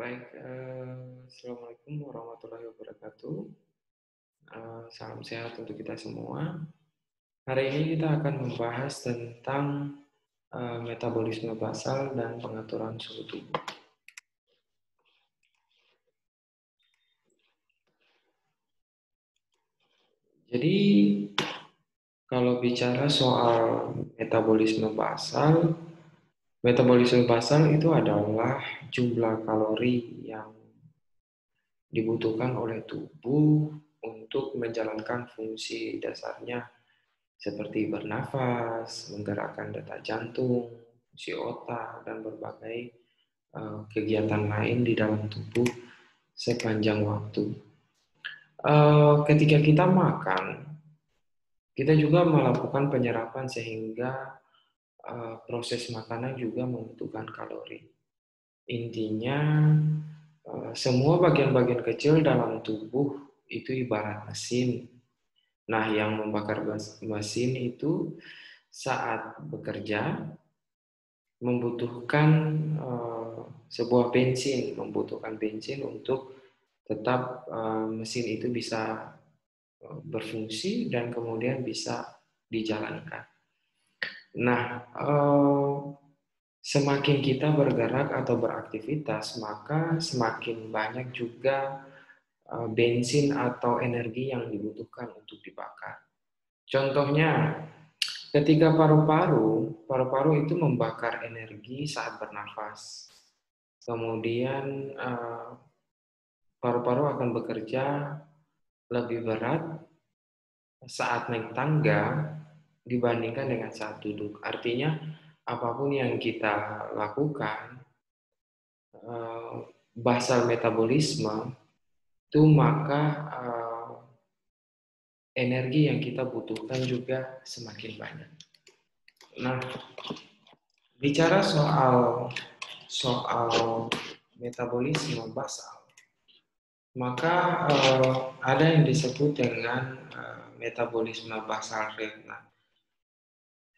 Baik, Assalamualaikum warahmatullahi wabarakatuh. Salam sehat untuk kita semua. Hari ini kita akan membahas tentang metabolisme basal dan pengaturan suhu tubuh. Jadi, kalau bicara soal metabolisme basal itu adalah jumlah kalori yang dibutuhkan oleh tubuh untuk menjalankan fungsi dasarnya seperti bernafas, menggerakkan detak jantung, fungsi otak, dan berbagai kegiatan lain di dalam tubuh sepanjang waktu. Ketika kita makan, kita juga melakukan penyerapan sehingga proses makanan juga membutuhkan kalori. Intinya, semua bagian-bagian kecil dalam tubuh itu ibarat mesin. Nah, yang membakar mesin itu saat bekerja membutuhkan sebuah bensin, untuk tetap mesin itu bisa berfungsi dan kemudian bisa dijalankan. Nah, semakin kita bergerak atau beraktivitas, maka semakin banyak juga bensin atau energi yang dibutuhkan untuk dibakar. Contohnya, ketika paru-paru itu membakar energi saat bernafas. Kemudian paru-paru akan bekerja lebih berat saat naik tangga dibandingkan dengan saat duduk. Artinya, apapun yang kita lakukan, basal metabolisme itu maka energi yang kita butuhkan juga semakin banyak. Nah, bicara soal metabolisme basal, maka ada yang disebut dengan metabolisme basal rate. Nah,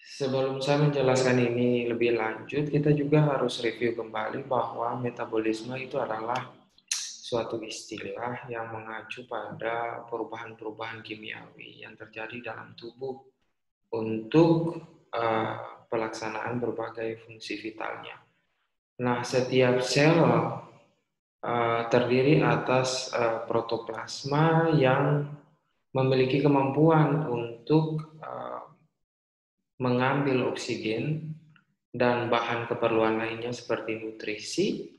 sebelum saya menjelaskan ini lebih lanjut, kita juga harus review kembali bahwa metabolisme itu adalah suatu istilah yang mengacu pada perubahan-perubahan kimiawi yang terjadi dalam tubuh untuk pelaksanaan berbagai fungsi vitalnya. Nah, setiap sel terdiri atas protoplasma yang memiliki kemampuan untuk mengambil oksigen dan bahan keperluan lainnya seperti nutrisi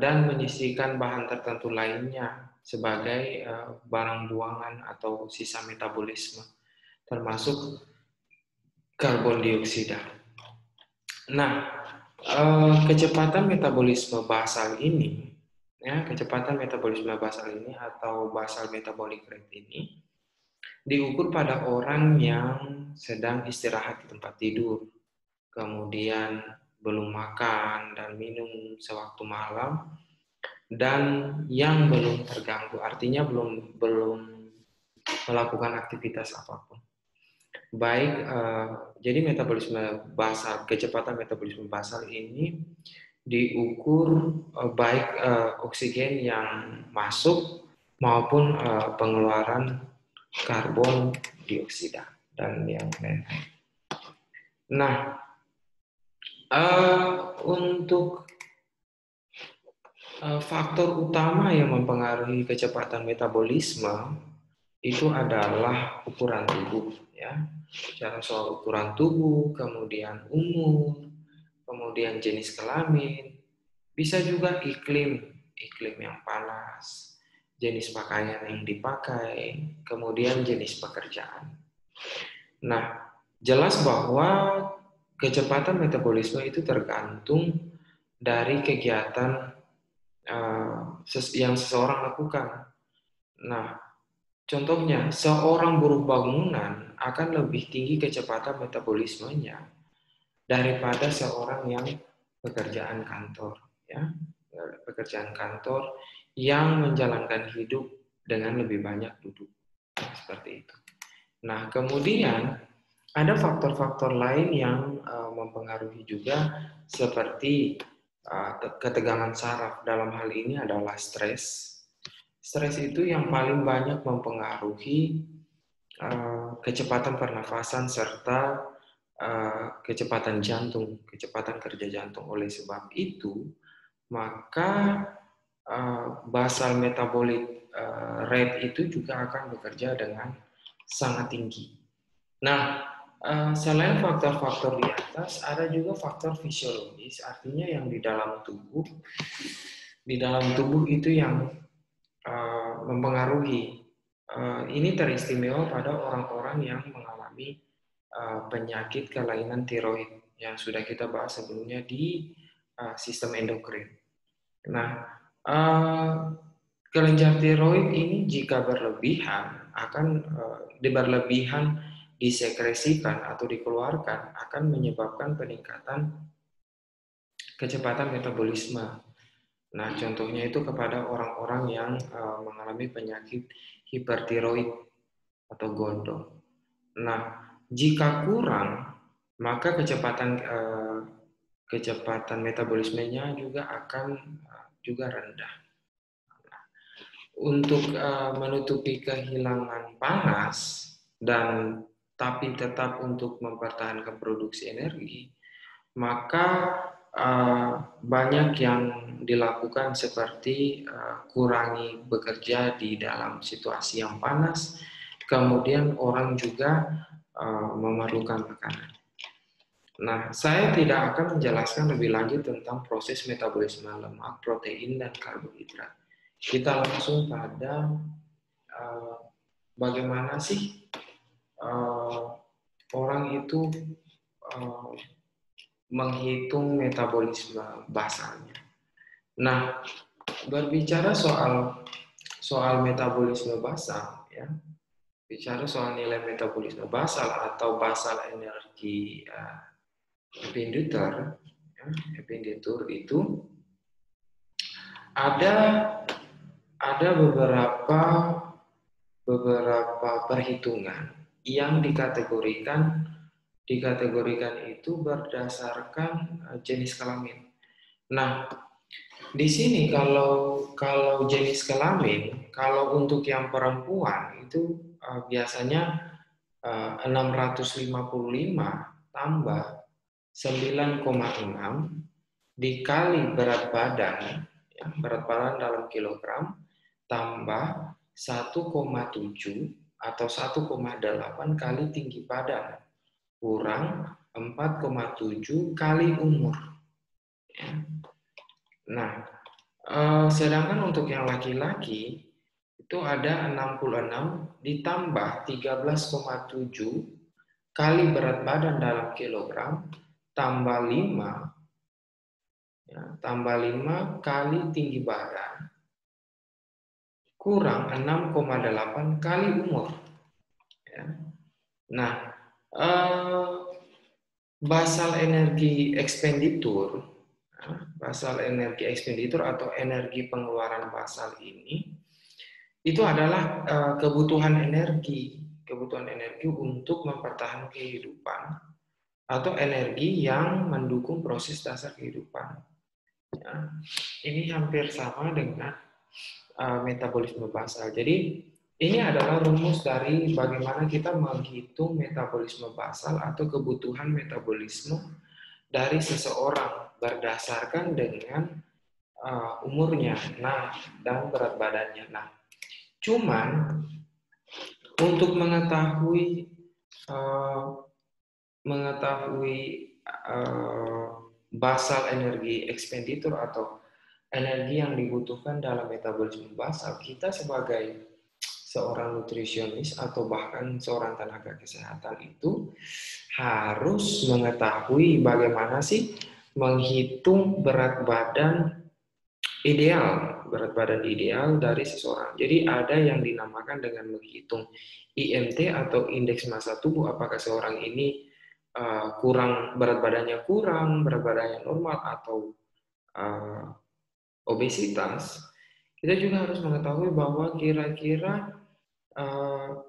dan menyisihkan bahan tertentu lainnya sebagai barang buangan atau sisa metabolisme, termasuk karbon dioksida. Nah, kecepatan metabolisme basal ini atau basal metabolic rate ini diukur pada orang yang sedang istirahat di tempat tidur, kemudian belum makan dan minum sewaktu malam, dan yang belum terganggu, artinya belum melakukan aktivitas apapun. Baik, jadi kecepatan metabolisme basal ini diukur baik oksigen yang masuk maupun pengeluaran karbon dioksida dan yang lain-lain. Nah, untuk faktor utama yang mempengaruhi kecepatan metabolisme itu adalah ukuran tubuh, ya. Bicara soal ukuran tubuh, kemudian umur, kemudian jenis kelamin, bisa juga iklim yang panas, jenis pakaian yang dipakai, kemudian jenis pekerjaan. Nah, jelas bahwa kecepatan metabolisme itu tergantung dari kegiatan yang seseorang lakukan. Nah, contohnya, seorang buruh bangunan akan lebih tinggi kecepatan metabolismenya daripada seorang yang pekerjaan kantor, ya, pekerjaan kantor yang menjalankan hidup dengan lebih banyak duduk, seperti itu. Nah, kemudian ada faktor-faktor lain yang mempengaruhi juga, seperti ketegangan saraf. Dalam hal ini adalah stres. Stres itu yang paling banyak mempengaruhi kecepatan pernafasan serta kecepatan jantung, kecepatan kerja jantung. Oleh sebab itu, maka basal metabolic rate itu juga akan bekerja dengan sangat tinggi. Nah, selain faktor-faktor di atas, ada juga faktor fisiologis, artinya yang di dalam tubuh itu yang mempengaruhi. Ini teristimewa pada orang-orang yang mengalami penyakit kelainan tiroid yang sudah kita bahas sebelumnya di sistem endokrin. Nah, kelenjar tiroid ini jika berlebihan akan berlebihan disekresikan atau dikeluarkan akan menyebabkan peningkatan kecepatan metabolisme. Nah, contohnya itu kepada orang-orang yang mengalami penyakit hipertiroid atau gondok. Nah, jika kurang, maka kecepatan metabolismenya juga akan juga rendah. Nah, untuk menutupi kehilangan panas dan tapi tetap untuk mempertahankan produksi energi, maka banyak yang dilakukan seperti kurangi bekerja di dalam situasi yang panas, kemudian orang juga memerlukan makanan. Nah, saya tidak akan menjelaskan lebih lanjut tentang proses metabolisme lemak, protein, dan karbohidrat. Kita langsung pada bagaimana sih orang itu menghitung metabolisme basalnya. Nah, berbicara soal metabolisme basal, ya, bicara soal nilai metabolisme basal atau basal energi epinditur, ya, epinditur itu ada beberapa perhitungan yang dikategorikan itu berdasarkan jenis kelamin. Nah, di sini kalau jenis kelamin, kalau untuk yang perempuan itu biasanya 655 tambah 9,6 dikali berat badan, ya, berat badan dalam kilogram, tambah 1,7 atau 1,8 kali tinggi badan, kurang 4,7 kali umur. Ya. Nah, sedangkan untuk yang laki-laki itu ada 66 ditambah 13,7 kali berat badan dalam kilogram tambah 5, ya, tambah 5 kali tinggi badan kurang 6,8 kali umur. Ya. Nah, basal energi ekspenditur atau energi pengeluaran basal ini itu adalah kebutuhan energi untuk mempertahankan kehidupan atau energi yang mendukung proses dasar kehidupan. Ya, ini hampir sama dengan metabolisme basal. Jadi ini adalah rumus dari bagaimana kita menghitung metabolisme basal atau kebutuhan metabolisme dari seseorang berdasarkan dengan umurnya, dan berat badannya. Nah, cuman untuk mengetahui basal energi ekspenditur atau energi yang dibutuhkan dalam metabolisme basal, kita sebagai seorang nutrisionis atau bahkan seorang tenaga kesehatan itu harus mengetahui bagaimana sih menghitung berat badan ideal dari seseorang. Jadi ada yang dinamakan dengan menghitung IMT atau indeks massa tubuh, apakah seorang ini berat badannya normal atau obesitas. Kita juga harus mengetahui bahwa kira-kira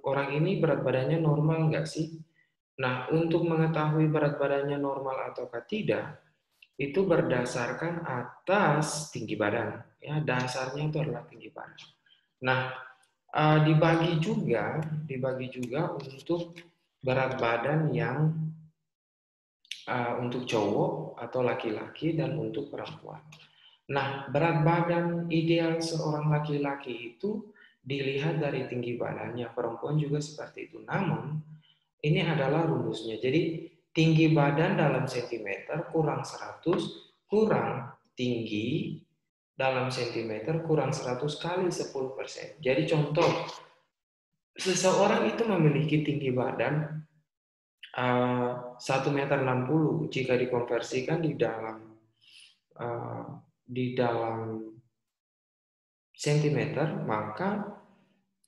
orang ini berat badannya normal nggak sih? Nah, untuk mengetahui berat badannya normal ataukah tidak, itu berdasarkan atas tinggi badan. Ya, dasarnya itu adalah tinggi badan. Nah, dibagi juga untuk berat badan yang untuk cowok atau laki-laki dan untuk perempuan. Nah, berat badan ideal seorang laki-laki itu dilihat dari tinggi badannya. Perempuan juga seperti itu. Namun, ini adalah rumusnya. Jadi, tinggi badan dalam sentimeter kurang 100 kurang tinggi dalam sentimeter kurang 100 kali 10%. Jadi contoh, seseorang itu memiliki tinggi badan 1,60 m jika dikonversikan di dalam sentimeter, maka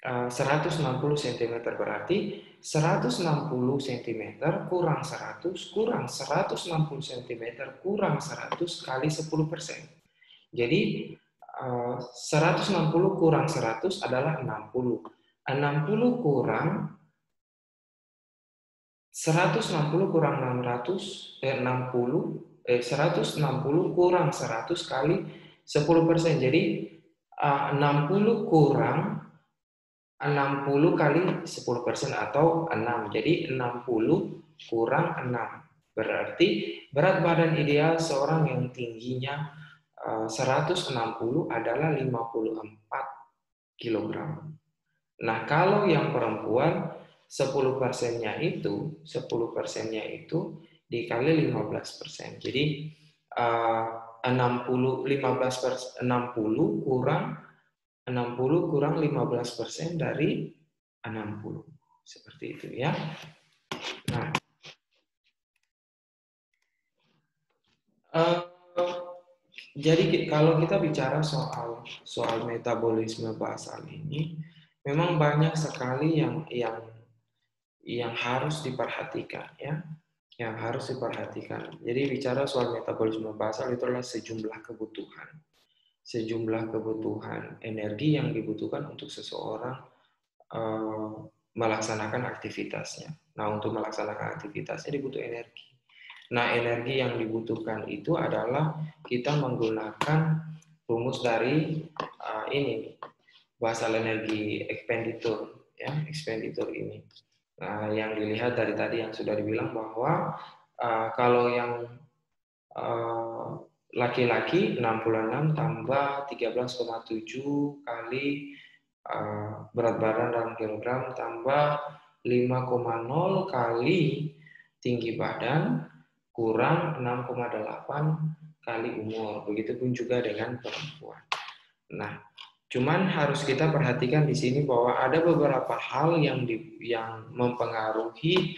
160 cm berarti 160 cm kurang 100 kurang 160 cm kurang 100 kali 10%. Jadi 160 kurang 100 adalah 60. 60 kurang 160 kurang 600 160 kurang 100 kali 10%. Jadi 60 kurang 60 kali 10% atau 6. Jadi 60 kurang 6. Berarti berat badan ideal seorang yang tingginya 160 adalah 54 kg. Nah, kalau yang perempuan 10%-nya itu dikali 15%. Jadi 60 kurang 15% dari 60. Seperti itu ya. Nah, jadi kalau kita bicara soal metabolisme basal ini, memang banyak sekali yang harus diperhatikan ya, yang harus diperhatikan. Jadi bicara soal metabolisme basal itu adalah sejumlah kebutuhan energi yang dibutuhkan untuk seseorang melaksanakan aktivitasnya. Nah, untuk melaksanakan aktivitasnya dibutuh energi. Nah, energi yang dibutuhkan itu adalah kita menggunakan rumus dari ini, basal energi expenditure ya, expenditure ini. Nah, yang dilihat dari tadi yang sudah dibilang bahwa kalau yang laki-laki 66 tambah 13,7 kali berat badan dalam kilogram tambah 5,0 kali tinggi badan kurang 6,8 kali umur. Begitupun juga dengan perempuan. Nah, cuman harus kita perhatikan di sini bahwa ada beberapa hal yang mempengaruhi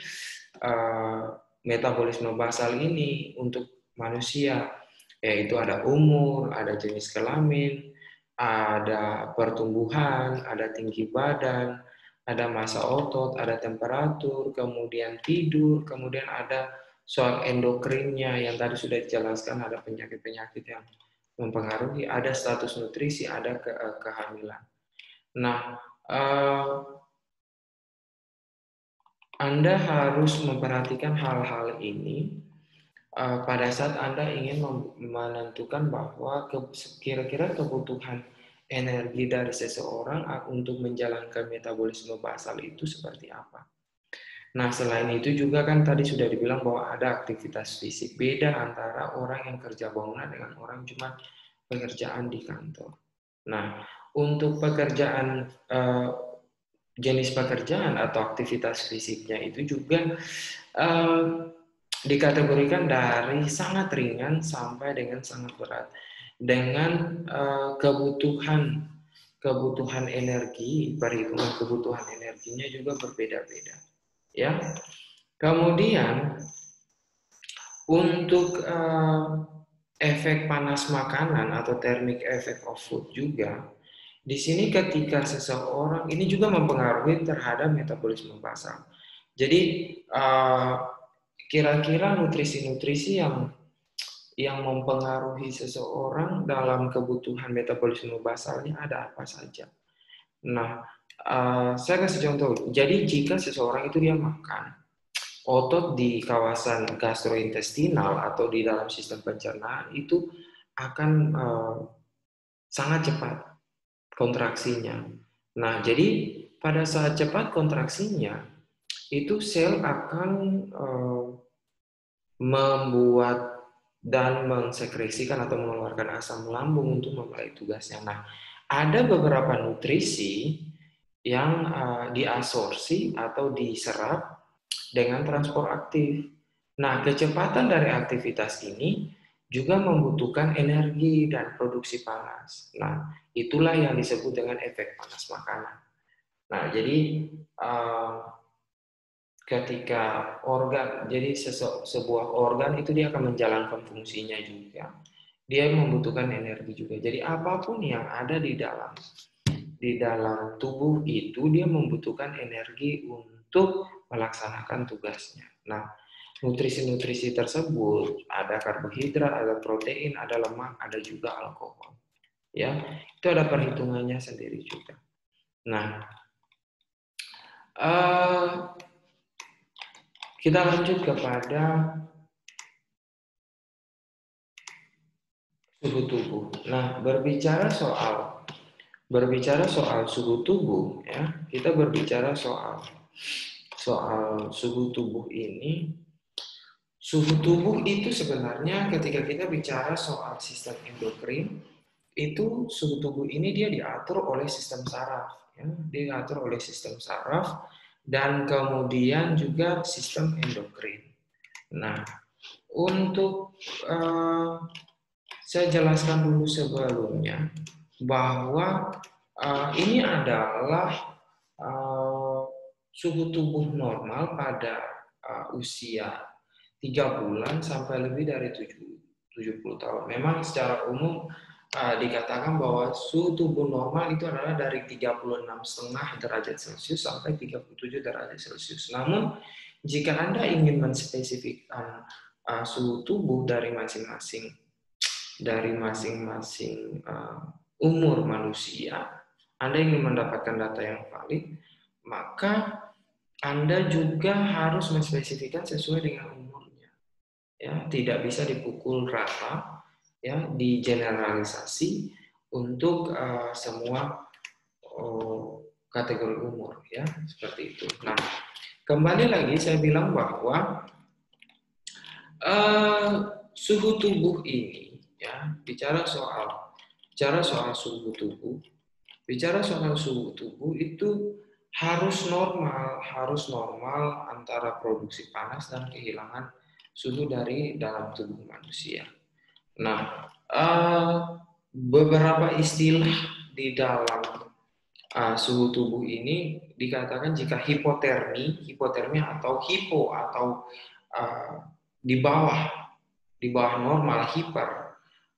metabolisme basal ini untuk manusia, yaitu ada umur, ada jenis kelamin, ada pertumbuhan, ada tinggi badan, ada massa otot, ada temperatur, kemudian tidur, kemudian ada soal endokrinnya yang tadi sudah dijelaskan, ada penyakit-penyakit yang mempengaruhi, ada status nutrisi, ada kehamilan. Nah, Anda harus memperhatikan hal-hal ini pada saat Anda ingin menentukan bahwa kira-kira kebutuhan energi dari seseorang untuk menjalankan metabolisme basal itu seperti apa. Nah, selain itu juga kan tadi sudah dibilang bahwa ada aktivitas fisik. Beda antara orang yang kerja bangunan dengan orang cuma pekerjaan di kantor. Nah, untuk pekerjaan jenis pekerjaan atau aktivitas fisiknya itu juga dikategorikan dari sangat ringan sampai dengan sangat berat dengan kebutuhan energi, perhitungan kebutuhan energinya juga berbeda-beda ya. Kemudian untuk efek panas makanan atau thermic effect of food juga di sini ketika seseorang ini juga mempengaruhi terhadap metabolisme basal. Jadi kira-kira nutrisi-nutrisi yang mempengaruhi seseorang dalam kebutuhan metabolisme basalnya ada apa saja. Nah, saya kasih contoh. Jadi jika seseorang itu dia makan otot di kawasan gastrointestinal atau di dalam sistem pencernaan itu akan sangat cepat kontraksinya. Nah, jadi pada saat cepat kontraksinya, itu sel akan membuat dan mensekresikan atau mengeluarkan asam lambung untuk memulai tugasnya. Nah, ada beberapa nutrisi yang diabsorpsi atau diserap dengan transport aktif. Nah, kecepatan dari aktivitas ini juga membutuhkan energi dan produksi panas. Nah, itulah yang disebut dengan efek panas makanan. Nah, jadi ketika organ, jadi sebuah organ itu dia akan menjalankan fungsinya juga. Dia membutuhkan energi juga. Jadi apapun yang ada di dalam tubuh itu dia membutuhkan energi untuk melaksanakan tugasnya. Nah, nutrisi-nutrisi tersebut ada karbohidrat, ada protein, ada lemak, ada juga alkohol. Ya, itu ada perhitungannya sendiri juga. Nah, kita lanjut kepada suhu tubuh. Nah, berbicara soal suhu tubuh, ya, kita berbicara soal suhu tubuh ini. Suhu tubuh itu sebenarnya ketika kita bicara soal sistem endokrin, itu suhu tubuh ini dia diatur oleh sistem saraf, ya, diatur oleh sistem saraf dan kemudian juga sistem endokrin. Nah, untuk saya jelaskan dulu sebelumnya bahwa ini adalah suhu tubuh normal pada usia 3 bulan sampai lebih dari 70 tahun. Memang secara umum dikatakan bahwa suhu tubuh normal itu adalah dari 36,5 derajat Celcius sampai 37 derajat Celcius. Namun, jika Anda ingin menspesifikkan suhu tubuh dari masing-masing umur manusia, Anda ingin mendapatkan data yang valid, maka Anda juga harus menspesifikkan sesuai dengan umurnya. Ya, tidak bisa dipukul rata, ya, digeneralisasi untuk semua kategori umur, ya, seperti itu. Nah, kembali lagi saya bilang bahwa suhu tubuh ini, ya, bicara soal suhu tubuh, itu harus normal antara produksi panas dan kehilangan suhu dari dalam tubuh manusia. Nah, beberapa istilah di dalam suhu tubuh ini dikatakan jika hipotermi atau hipo atau di bawah normal, hiper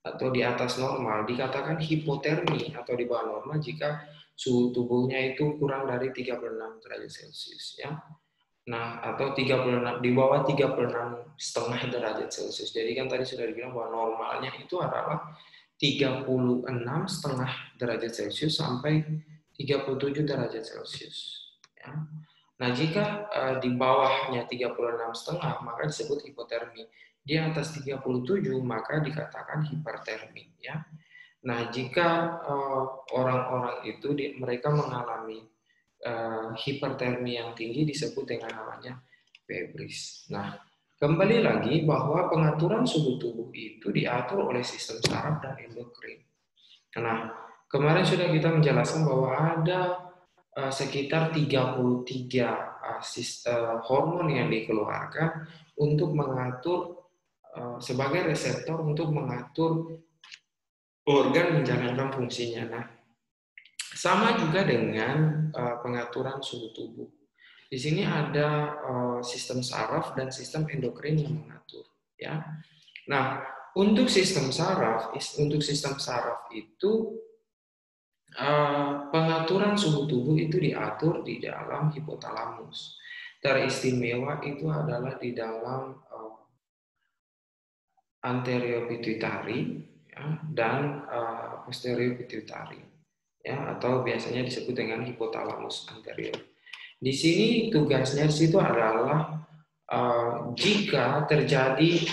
atau di atas normal dikatakan hipotermi, atau di bawah normal jika suhu tubuhnya itu kurang dari 36 derajat Celcius, ya. Nah, atau 36 di bawah 36,5 derajat Celcius. Jadi kan tadi sudah dibilang bahwa normalnya itu adalah 36,5 derajat Celcius sampai 37 derajat Celcius, ya. Nah, jika di bawahnya 36,5 maka disebut hipotermi. Di atas 37 maka dikatakan hipertermi, ya. Nah, jika orang-orang itu mereka mengalami hipertermi yang tinggi disebut dengan namanya febris. Nah, kembali lagi bahwa pengaturan suhu tubuh itu diatur oleh sistem saraf dan endokrin. Nah, kemarin sudah kita menjelaskan bahwa ada sekitar 33 hormon yang dikeluarkan untuk mengatur sebagai reseptor untuk mengatur organ menjalankan fungsinya. Nah, sama juga dengan pengaturan suhu tubuh. Di sini ada sistem saraf dan sistem endokrin yang mengatur, ya. Nah, untuk sistem saraf itu pengaturan suhu tubuh itu diatur di dalam hipotalamus. Teristimewa itu adalah di dalam anterior pituitary, ya, dan posterior pituitary, ya, atau biasanya disebut dengan hipotalamus anterior. Di sini tugasnya di situ adalah jika terjadi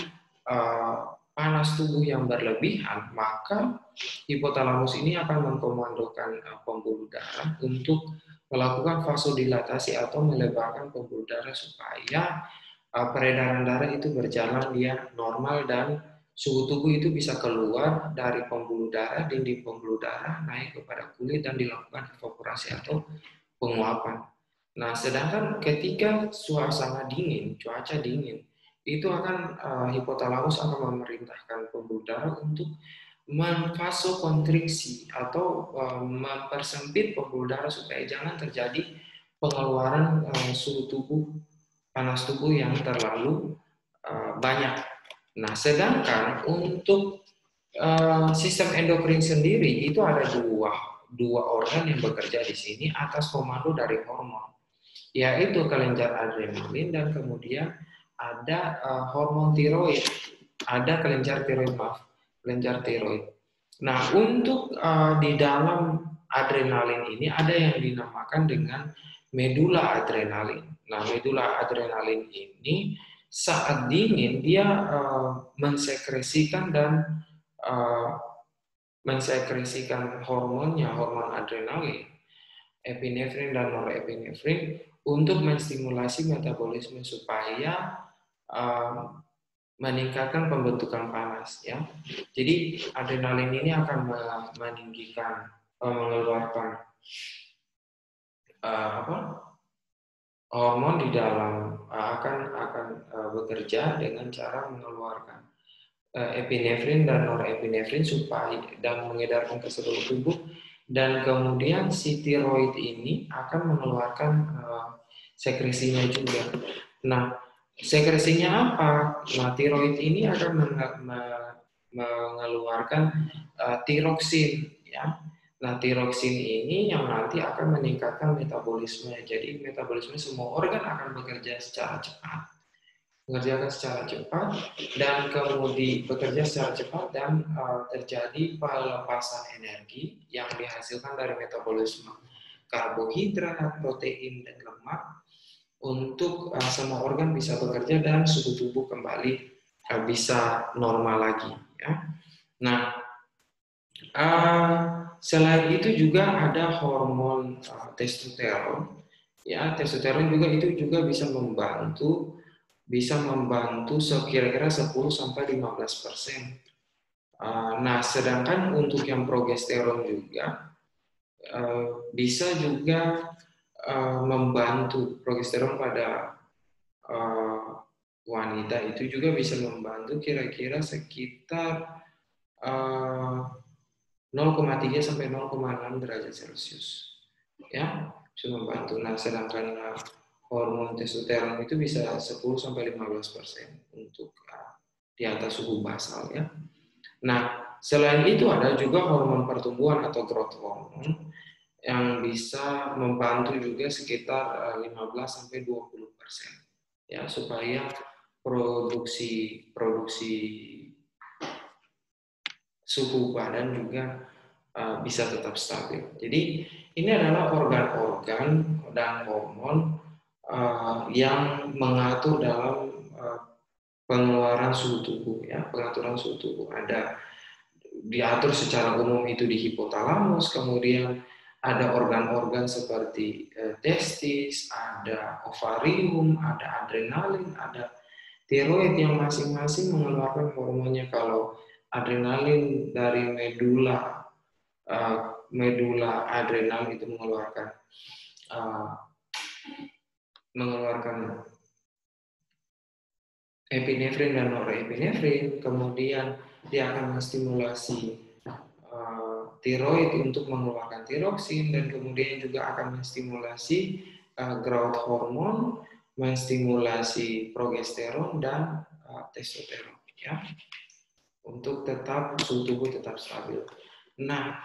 panas tubuh yang berlebihan, maka hipotalamus ini akan mengkomandokan pembuluh darah untuk melakukan vasodilatasi atau melebarkan pembuluh darah supaya peredaran darah itu berjalan dia normal dan suhu tubuh itu bisa keluar dari pembuluh darah, dinding pembuluh darah, naik kepada kulit dan dilakukan evaporasi atau penguapan. Nah, sedangkan ketika suasana dingin, cuaca dingin, itu akan hipotalamus akan memerintahkan pembuluh darah untuk memvasokonstriksi atau mempersempit pembuluh darah supaya jangan terjadi pengeluaran suhu tubuh, panas tubuh yang terlalu banyak. Nah, sedangkan untuk sistem endokrin sendiri itu ada dua organ yang bekerja di sini atas komando dari hormon, yaitu kelenjar adrenalin dan kemudian ada hormon tiroid, ada kelenjar tiroid. Nah, untuk di dalam adrenalin ini ada yang dinamakan dengan medula adrenalin. Nah, medula adrenalin ini saat dingin dia mensekresikan dan mensekresikan hormonnya, hormon adrenalin, epinefrin dan norepinefrin untuk menstimulasi metabolisme supaya meningkatkan pembentukan panas, ya. Jadi adrenalin ini akan meninggikan, mengeluarkan hormon di dalam akan bekerja dengan cara mengeluarkan epinefrin dan norepinefrin supaya dan mengedarkan ke seluruh tubuh, dan kemudian si tiroid ini akan mengeluarkan sekresinya juga. Nah, sekresinya apa? Nah, tiroid ini akan mengeluarkan tiroksin, ya. Nah, tiroksin ini yang nanti akan meningkatkan metabolisme. Jadi metabolisme semua organ akan bekerja secara cepat, dan kemudian bekerja secara cepat dan terjadi pelepasan energi yang dihasilkan dari metabolisme karbohidrat, protein, dan lemak untuk semua organ bisa bekerja dan suhu tubuh kembali bisa normal lagi, ya. Nah, selain itu juga ada hormon testosteron, ya. Testosteron juga itu juga bisa membantu kira-kira 10-15%. Nah, sedangkan untuk yang progesteron juga bisa juga membantu, progesteron pada wanita itu juga bisa membantu kira-kira sekitar 0,3 sampai 0,6 derajat Celcius, ya, bisa membantu. Nah, sedangkan hormon testosteron itu bisa 10-15% untuk di atas suhu basal, ya. Nah, selain itu ada juga hormon pertumbuhan atau growth hormone yang bisa membantu juga sekitar 15-20%, ya, supaya produksi suhu badan juga bisa tetap stabil. Jadi ini adalah organ-organ dan hormon yang mengatur dalam pengeluaran suhu tubuh, ya, pengaturan suhu tubuh. Ada diatur secara umum itu di hipotalamus, kemudian ada organ-organ seperti testis, ada ovarium, ada adrenalin, ada tiroid yang masing-masing mengeluarkan hormonnya. Kalau adrenalin dari medula adrenal itu mengeluarkan epinefrin dan norepinefrin, kemudian dia akan menstimulasi tiroid untuk mengeluarkan tiroksin, dan kemudian juga akan menstimulasi growth hormone, menstimulasi progesteron dan testosteron, ya, untuk tetap suhu tubuh tetap stabil. Nah,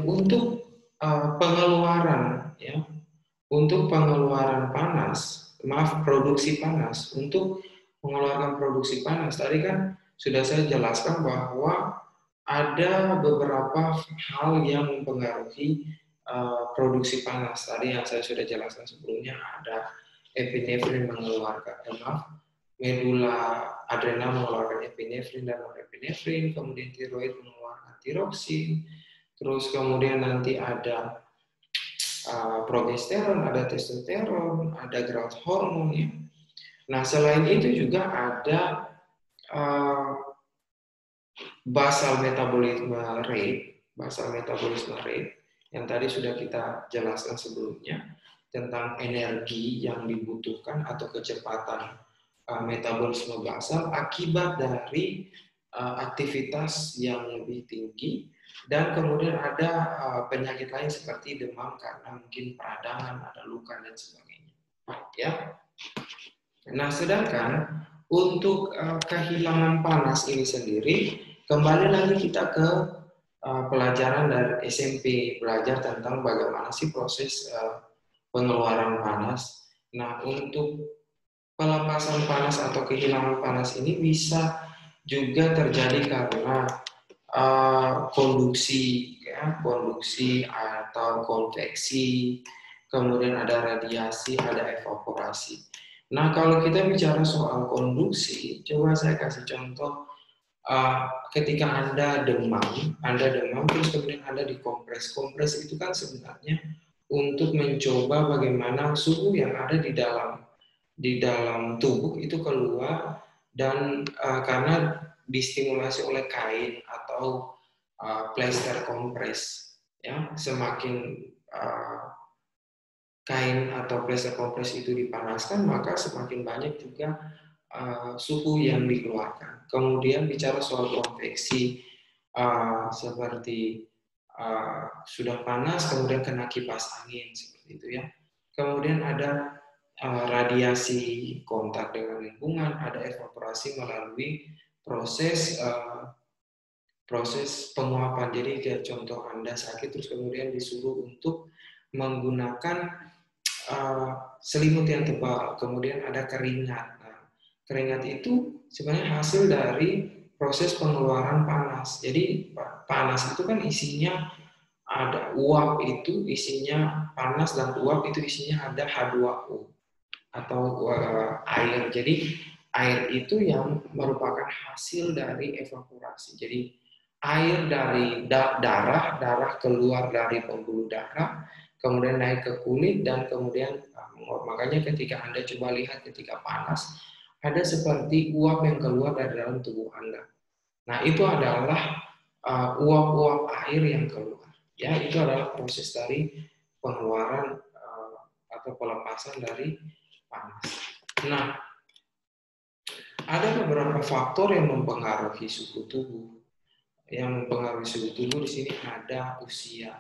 untuk pengeluaran, ya, untuk pengeluaran panas, produksi panas, untuk mengeluarkan produksi panas, tadi kan sudah saya jelaskan bahwa ada beberapa hal yang mempengaruhi produksi panas. Tadi yang saya sudah jelaskan sebelumnya, ada epinefrin mengeluarkan medula adrenal mengeluarkan epinefrin dan norepinefrin, kemudian tiroid mengeluarkan tiroksin, terus kemudian nanti ada progesteron, ada testosteron, ada growth hormone ya. Nah, selain itu juga ada basal metabolisme rate yang tadi sudah kita jelaskan sebelumnya tentang energi yang dibutuhkan atau kecepatan metabolisme basal akibat dari aktivitas yang lebih tinggi, dan kemudian ada penyakit lain seperti demam karena mungkin peradangan, ada luka dan sebagainya. Ya. Nah, sedangkan untuk kehilangan panas ini sendiri, kembali lagi kita ke pelajaran dari SMP, belajar tentang bagaimana sih proses pengeluaran panas. Nah, untuk pelepasan panas atau kehilangan panas ini bisa juga terjadi karena konduksi atau konveksi, kemudian ada radiasi, ada evaporasi. Nah, kalau kita bicara soal konduksi, coba saya kasih contoh. Ketika Anda demam terus kemudian Anda dikompres. Kompres itu kan sebenarnya untuk mencoba bagaimana suhu yang ada di dalam tubuh itu keluar, dan karena distimulasi oleh kain atau plester kompres ya, semakin kain atau plester kompres itu dipanaskan maka semakin banyak juga suhu yang dikeluarkan. Kemudian bicara soal konveksi, seperti sudah panas kemudian kena kipas angin seperti itu ya. Kemudian ada radiasi kontak dengan lingkungan, ada evaporasi melalui proses penguapan. Jadi kayak contoh Anda sakit terus kemudian disuruh untuk menggunakan selimut yang tebal, kemudian ada keringat. Nah, keringat itu sebenarnya hasil dari proses pengeluaran panas. Jadi panas itu kan isinya ada uap, itu isinya panas, dan uap itu isinya ada H2O atau air. Jadi air itu yang merupakan hasil dari evaporasi. Jadi air dari darah keluar dari pembuluh darah, kemudian naik ke kulit, dan kemudian makanya ketika Anda coba lihat ketika panas, ada seperti uap yang keluar dari dalam tubuh Anda. Nah, itu adalah uap-uap air yang keluar. Ya, itu adalah proses dari pengeluaran atau pelepasan dari panas. Nah, ada beberapa faktor yang mempengaruhi suhu tubuh. Yang mempengaruhi suhu tubuh di sini ada usia,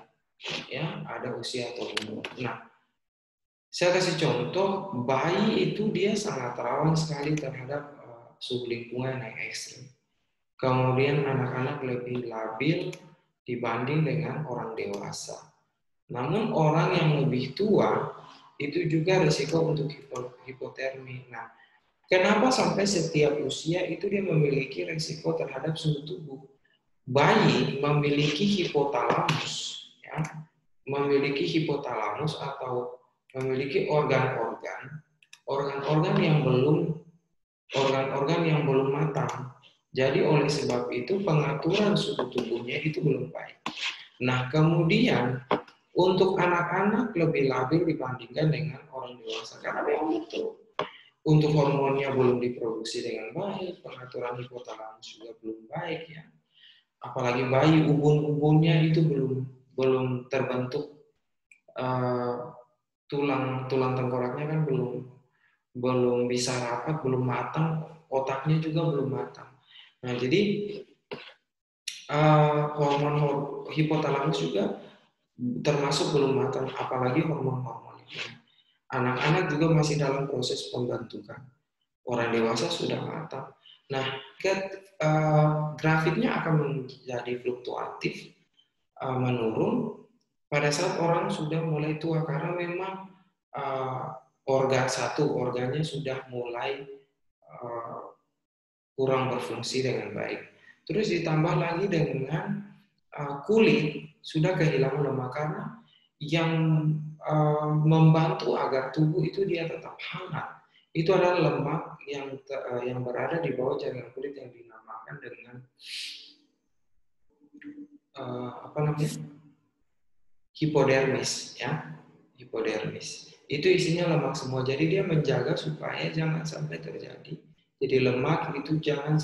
ya, ada usia atau umur. Nah, saya kasih contoh, bayi itu dia sangat rawan sekali terhadap suhu lingkungan yang ekstrim. Kemudian anak-anak lebih labil dibanding dengan orang dewasa. Namun orang yang lebih tua itu juga risiko untuk hipotermi. Nah, kenapa sampai setiap usia itu dia memiliki risiko terhadap suhu tubuh? Bayi memiliki hipotalamus, ya, memiliki hipotalamus atau memiliki organ-organ yang belum matang. Jadi oleh sebab itu pengaturan suhu tubuhnya itu belum baik. Nah, kemudian untuk anak-anak lebih labil dibandingkan dengan orang dewasa karena memang betul untuk hormonnya belum diproduksi dengan baik, pengaturan hipotalamus juga belum baik ya. Apalagi bayi, ubun-ubunnya itu belum terbentuk, tulang tengkoraknya kan belum bisa rapat, belum matang, otaknya juga belum matang. Nah, jadi hormon hipotalamus juga termasuk belum matang, apalagi hormon-hormon itu. Anak-anak juga masih dalam proses pembentukan. Orang dewasa sudah matang. Nah, grafiknya akan menjadi fluktuatif, menurun pada saat orang sudah mulai tua karena memang organnya sudah mulai kurang berfungsi dengan baik. Terus ditambah lagi dengan kulit sudah kehilangan lemak karena yang membantu agar tubuh itu dia tetap hangat. Itu adalah lemak yang berada di bawah jaringan kulit yang dinamakan dengan apa namanya, hipodermis, ya, hipodermis. Itu isinya lemak semua. Jadi dia menjaga supaya jangan sampai terjadi. Jadi lemak itu jangan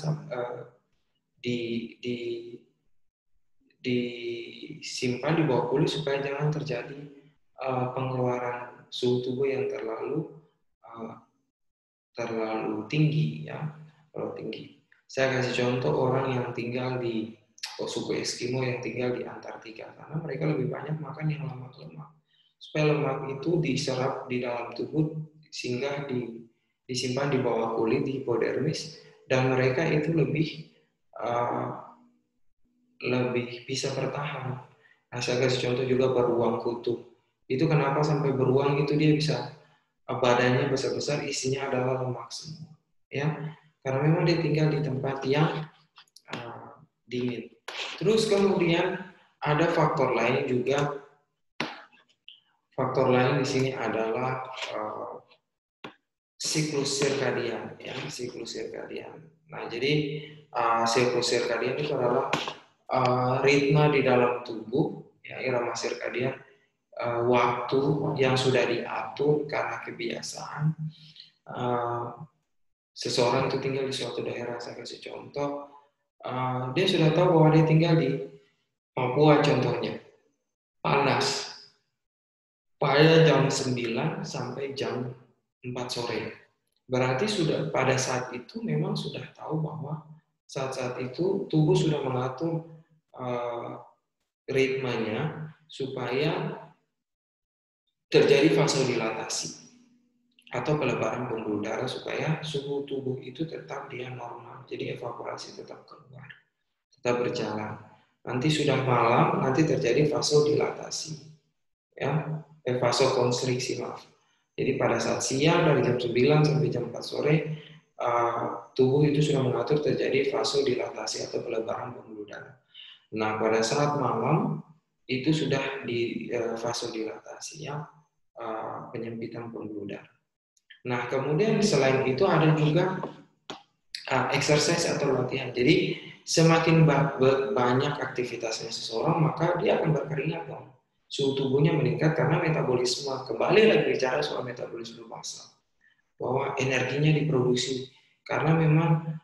disimpan di bawah kulit supaya jangan terjadi pengeluaran suhu tubuh yang terlalu tinggi, ya, terlalu tinggi. Saya kasih contoh orang yang tinggal di suku Eskimo yang tinggal di Antartika, karena mereka lebih banyak makan yang lemak-lemak. Supaya lemak itu diserap di dalam tubuh sehingga disimpan di bawah kulit di hipodermis, dan mereka itu lebih bisa bertahan. Nah, saya kasih contoh juga beruang kutub. Itu kenapa sampai beruang itu dia bisa badannya besar-besar, isinya adalah lemak semua, ya, karena memang dia tinggal di tempat yang dingin. Terus kemudian ada faktor lain juga. Faktor lain di sini adalah siklus sirkadian, ya, siklus sirkadian. Nah, jadi siklus sirkadian itu adalah ritme di dalam tubuh, ya, irama sirkadian, waktu yang sudah diatur karena kebiasaan. Seseorang itu tinggal di suatu daerah, saya kasih contoh, dia sudah tahu bahwa dia tinggal di Papua contohnya, panas pada jam 9 sampai jam 4 sore. Berarti sudah pada saat itu memang sudah tahu bahwa saat-saat itu tubuh sudah mengatur ritmenya supaya terjadi vasodilatasi atau pelebaran pembuluh darah supaya suhu tubuh itu tetap dia normal. Jadi evaporasi tetap keluar, tetap berjalan. Nanti sudah malam, nanti terjadi vasodilatasi, ya, vasokonstriksi, maaf. Jadi pada saat siang dari jam 9 sampai jam 4 sore, tubuh itu sudah mengatur terjadi vasodilatasi atau pelebaran pembuluh darah. Nah, pada saat malam itu sudah di vasodilatasi, ya, penyempitan pembuluh darah. Nah, kemudian selain itu ada juga exercise atau latihan. Jadi semakin banyak aktivitasnya seseorang, maka dia akan berkeringat dong. Suhu tubuhnya meningkat karena metabolisme. Kembali lagi bicara soal metabolisme basal, bahwa energinya diproduksi karena memang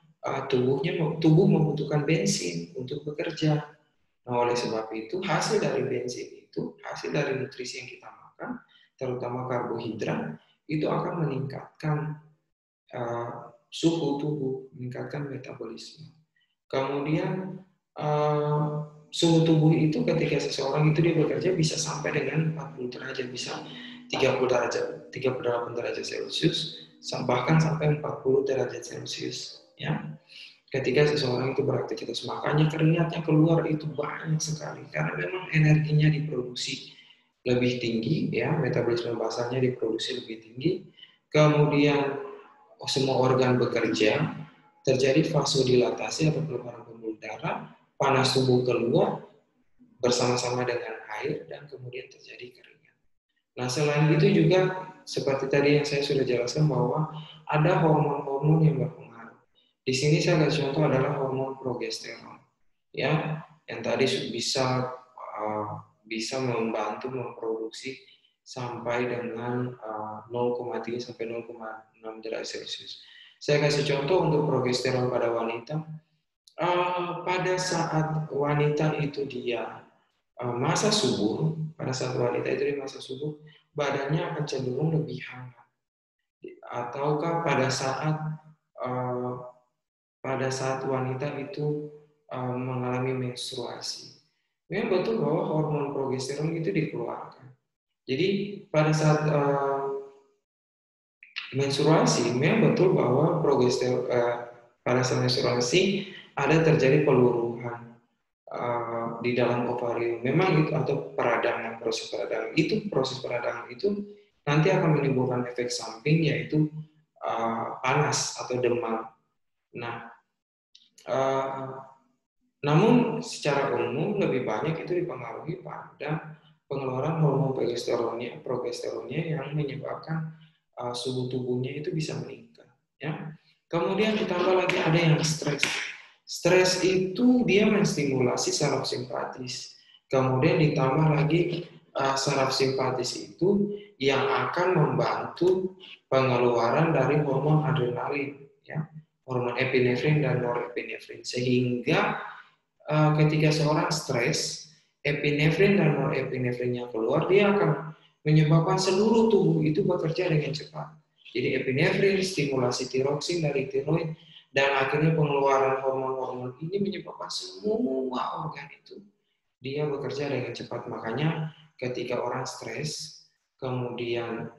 tubuh membutuhkan bensin untuk bekerja. Nah, oleh sebab itu hasil dari bensin itu, hasil dari nutrisi yang kita makan, terutama karbohidrat, itu akan meningkatkan suhu tubuh, meningkatkan metabolisme. Kemudian suhu tubuh itu ketika seseorang itu dia bekerja bisa sampai dengan 40 derajat, bisa 30 derajat, 38 derajat Celcius, bahkan sampai 40 derajat Celcius, ya. Ketika seseorang itu beraktivitas, makanya keringatnya keluar itu banyak sekali karena memang energinya diproduksi lebih tinggi, ya, metabolisme basalnya diproduksi lebih tinggi. Kemudian semua organ bekerja, terjadi vasodilatasi atau pelebaran pembuluh darah, panas tubuh keluar bersama-sama dengan air, dan kemudian terjadi keringat. Nah, selain itu juga seperti tadi yang saya sudah jelaskan bahwa ada hormon-hormon yang berpengaruh. Di sini saya kasih contoh adalah hormon progesteron, ya, yang tadi bisa membantu memproduksi sampai dengan 0,3 sampai 0,6 derajat Celcius. Saya kasih contoh untuk progesteron pada wanita. Pada saat wanita itu dia masa subur, pada saat wanita itu di masa subur, badannya akan cenderung lebih hangat. Ataukah pada saat wanita itu mengalami menstruasi, memang betul bahwa hormon progesteron itu dikeluarkan. Jadi pada saat menstruasi, memang betul bahwa progesteron pada saat menstruasi ada terjadi peluruhan di dalam ovarium. Memang itu, atau peradangan, proses peradangan itu nanti akan menimbulkan efek samping, yaitu panas atau demam. Nah, namun secara umum lebih banyak itu dipengaruhi pada pengeluaran hormon progesteronnya yang menyebabkan suhu tubuhnya itu bisa meningkat. Ya. Kemudian ditambah lagi ada yang stres. Stres itu dia menstimulasi saraf simpatis. Kemudian ditambah lagi saraf simpatis itu yang akan membantu pengeluaran dari hormon adrenalin, ya, hormon epinefrin dan norepinefrin, sehingga ketika seorang stres, epinefrin dan norepinefrinnya keluar, dia akan menyebabkan seluruh tubuh itu bekerja dengan cepat. Jadi epinefrin, stimulasi tiroksin dari tiroid, dan akhirnya pengeluaran hormon-hormon ini menyebabkan semua organ itu dia bekerja dengan cepat. Makanya ketika orang stres, kemudian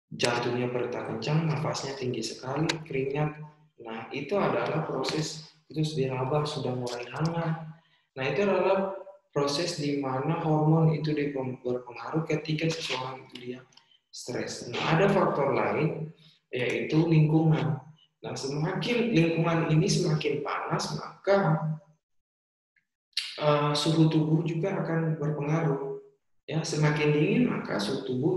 jantungnya berdetak kencang, nafasnya tinggi sekali, keringat. Nah, itu adalah proses itu diraba sudah mulai hangat. Nah, itu adalah proses di mana hormon itu berpengaruh ketika seseorang itu dia stres. Nah, ada faktor lain yaitu lingkungan. Nah, semakin lingkungan ini semakin panas, maka suhu tubuh juga akan berpengaruh. Ya, semakin dingin maka suhu tubuh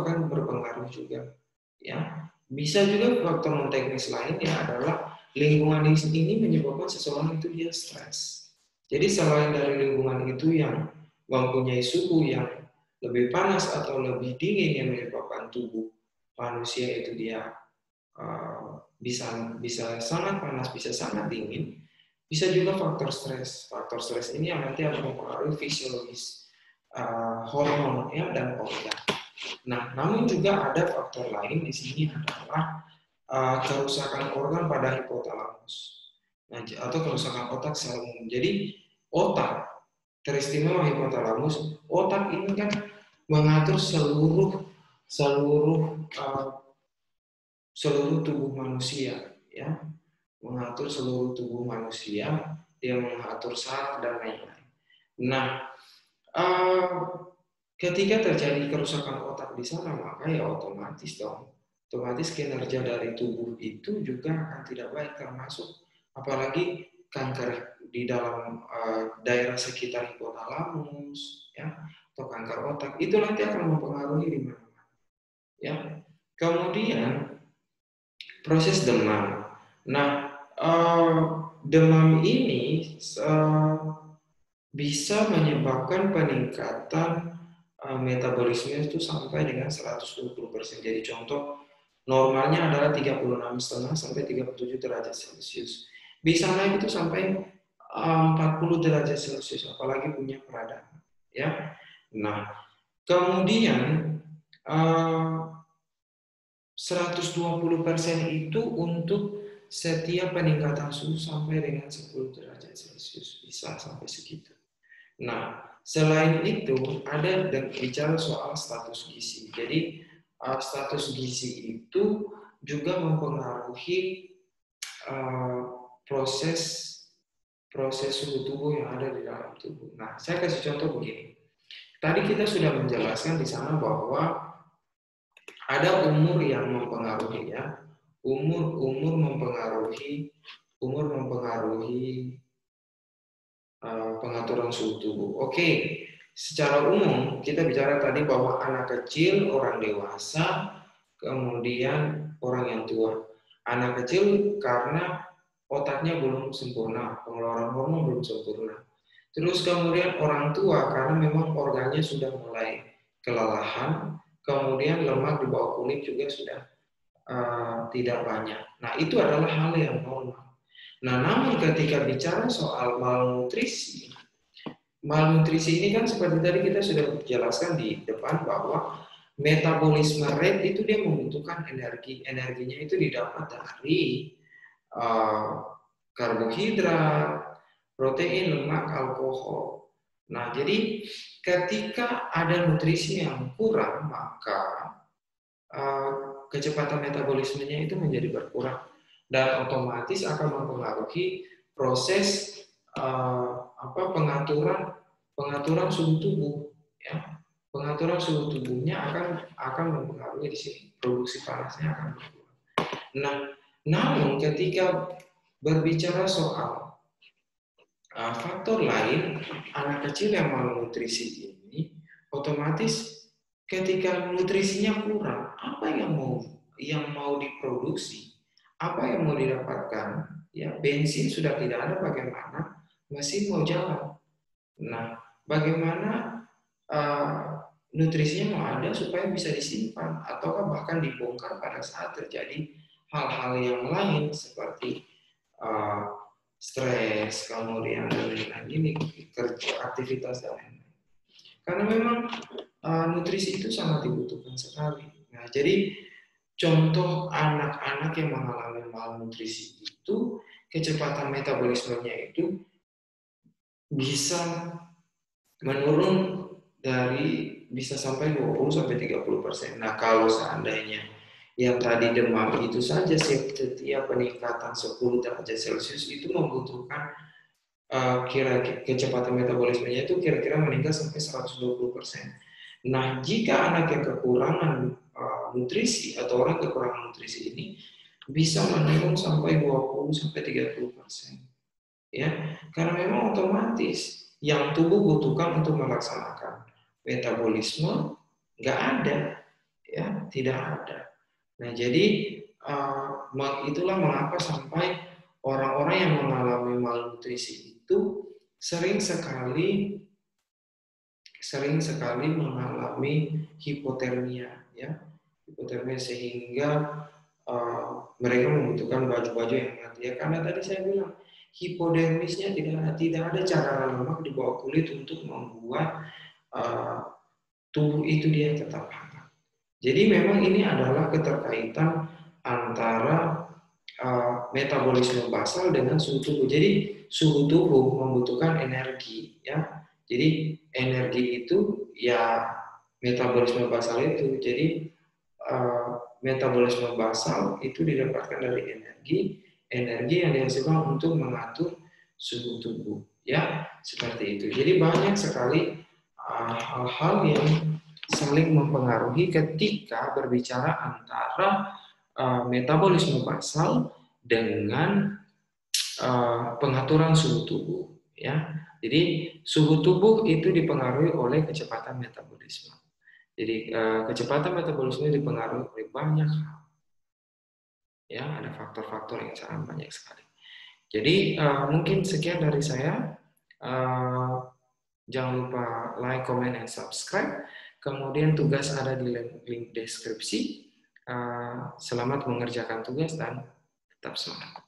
akan berpengaruh juga. Ya, bisa juga faktor non teknis lainnya adalah lingkungan ini menyebabkan seseorang itu dia stres. Jadi selain dari lingkungan itu yang mempunyai suhu yang lebih panas atau lebih dingin yang menyebabkan tubuh manusia itu dia bisa sangat panas, bisa sangat dingin, bisa juga faktor stres. Faktor stres ini yang nanti akan mempengaruhi fisiologis hormon ya, dan organ. Nah, namun juga ada faktor lain di sini adalah kerusakan organ pada hipotalamus, nah, atau kerusakan otak secara umum. Jadi otak, teristimewa hipotalamus, otak ini kan mengatur seluruh tubuh manusia, ya, mengatur seluruh tubuh manusia, dia mengatur saraf dan lain-lain. Nah, ketika terjadi kerusakan otak di sana, maka ya otomatis kinerja dari tubuh itu juga akan tidak baik, termasuk apalagi kanker di dalam daerah sekitar hipotalamus, ya, atau kanker otak itu nanti akan mempengaruhi di mana-mana. Ya, kemudian proses demam. Nah, demam ini bisa menyebabkan peningkatan metabolisme itu sampai dengan 120%. Jadi contoh normalnya adalah 36,5 sampai 37 derajat Celcius. Bisa naik itu sampai 40 derajat Celcius, apalagi punya peradangan. Ya. Nah, kemudian 120% itu untuk setiap peningkatan suhu sampai dengan 10 derajat Celcius, bisa sampai segitu. Nah, selain itu ada bicara soal status gizi. Jadi status gizi itu juga mempengaruhi proses suhu tubuh yang ada di dalam tubuh. Nah, saya kasih contoh begini. Tadi kita sudah menjelaskan di sana bahwa ada umur yang mempengaruhi, ya. Umur mempengaruhi pengaturan suhu tubuh. Oke, secara umum kita bicara tadi bahwa anak kecil, orang dewasa, kemudian orang yang tua. Anak kecil karena otaknya belum sempurna, pengeluaran hormon belum sempurna. Terus kemudian orang tua karena memang organnya sudah mulai kelelahan, kemudian lemak di bawah kulit juga sudah tidak banyak. Nah, itu adalah hal yang normal. Nah, namun ketika bicara soal malnutrisi ini kan seperti tadi kita sudah jelaskan di depan bahwa metabolisme rate itu dia membutuhkan energi. Energinya itu didapat dari karbohidrat, protein, lemak, alkohol. Nah, jadi ketika ada nutrisi yang kurang, maka kecepatan metabolismenya itu menjadi berkurang dan otomatis akan mempengaruhi proses pengaturan suhu tubuh, ya. Pengaturan suhu tubuhnya akan mempengaruhi di sini, produksi panasnya akan berkurang. Nah, namun ketika berbicara soal Faktor lain, anak kecil yang malnutrisi ini otomatis ketika nutrisinya kurang, apa yang mau diproduksi, apa yang mau didapatkan? Ya, bensin sudah tidak ada, bagaimana mesin mau jalan? Nah, bagaimana nutrisinya mau ada supaya bisa disimpan ataukah bahkan dibongkar pada saat terjadi hal-hal yang lain seperti uh, stres, kemudian ini kerja, aktivitas dan lain-lain. Karena memang nutrisi itu sangat dibutuhkan sekali. Nah, jadi contoh anak-anak yang mengalami malnutrisi itu kecepatan metabolismenya itu bisa menurun bisa sampai 20-30%. Nah, kalau seandainya yang tadi demam itu saja setiap peningkatan 10 derajat Celcius itu membutuhkan kecepatan metabolismenya itu kira-kira meningkat sampai 120%. Nah, jika anak yang kekurangan nutrisi atau orang kekurangan nutrisi ini bisa menurun sampai 20-30%. Ya, karena memang otomatis yang tubuh butuhkan untuk melaksanakan metabolisme nggak ada, ya, tidak ada. Nah, jadi itulah mengapa sampai orang-orang yang mengalami malnutrisi itu sering sekali mengalami hipotermia, ya, hipotermia sehingga mereka membutuhkan baju-baju yang hangat, ya, karena tadi saya bilang hipodermisnya tidak ada cairan lemak di bawah kulit untuk membuat tubuh itu dia tetap hangat. Jadi memang ini adalah keterkaitan antara metabolisme basal dengan suhu tubuh. Jadi suhu tubuh membutuhkan energi, ya. Jadi energi itu ya metabolisme basal itu. Jadi metabolisme basal itu didapatkan dari energi yang dihasilkan untuk mengatur suhu tubuh, ya, seperti itu. Jadi banyak sekali hal-hal yang saling mempengaruhi ketika berbicara antara metabolisme basal dengan pengaturan suhu tubuh, ya. Jadi suhu tubuh itu dipengaruhi oleh kecepatan metabolisme. Jadi kecepatan metabolisme dipengaruhi oleh banyak hal. Ya, ada faktor-faktor yang sangat banyak sekali. Jadi mungkin sekian dari saya. Jangan lupa like, comment, and subscribe. Kemudian tugas ada di link deskripsi. Selamat mengerjakan tugas dan tetap semangat.